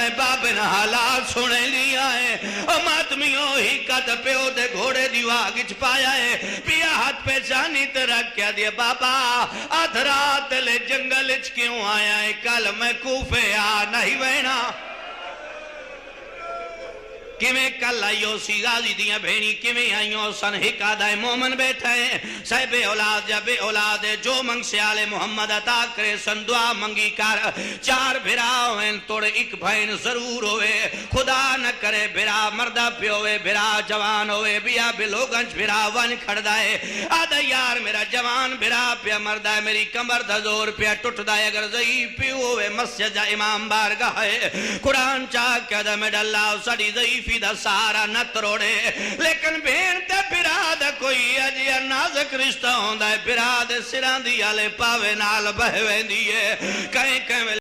میں بابن حالات سنے لیا ہے ماتمیوں ہی کت پیو دے گھوڑے دیواغ پایا ہے پیا ہاتھ پہ جانی تے رکھ کیا دیا بابا آدھ رات لے جنگل کیوں آیا ہے کل میں کوفے آ نہیں وینا کیویں کل آئیو سی غازی دیاں بھینی کیویں آئیو سن حکادہ مومن بیٹھا ہے صاحب اولاد یا بے اولاد ہے جو منگ سے آل محمد عطا کرے سن دعا منگی کر چار بھراؤ ہیں توڑے ایک بھین ضرور ہوئے خدا نہ کرے بھرا مردہ پہ ہوئے بھرا جوان ہوئے بیا بلوگنچ بھرا ون کھڑدا ہے آدھا یار میرا جوان بھرا پہ مردہ ہے میری کمر دھزور پہ ٹوٹدا ہے اگر ضعیف پہ ہوئے مسجد امام بارگاہ ہے قرآن چاہ کہ ادھا اللہ سڑی ضعیف دا سارا نہ تروڑے لیکن بین تے براد کوئی اجیا نازک رشتہ ہوندہ ہے براد سران دی آلے پاوے نال بہویں دیئے کہیں کہیں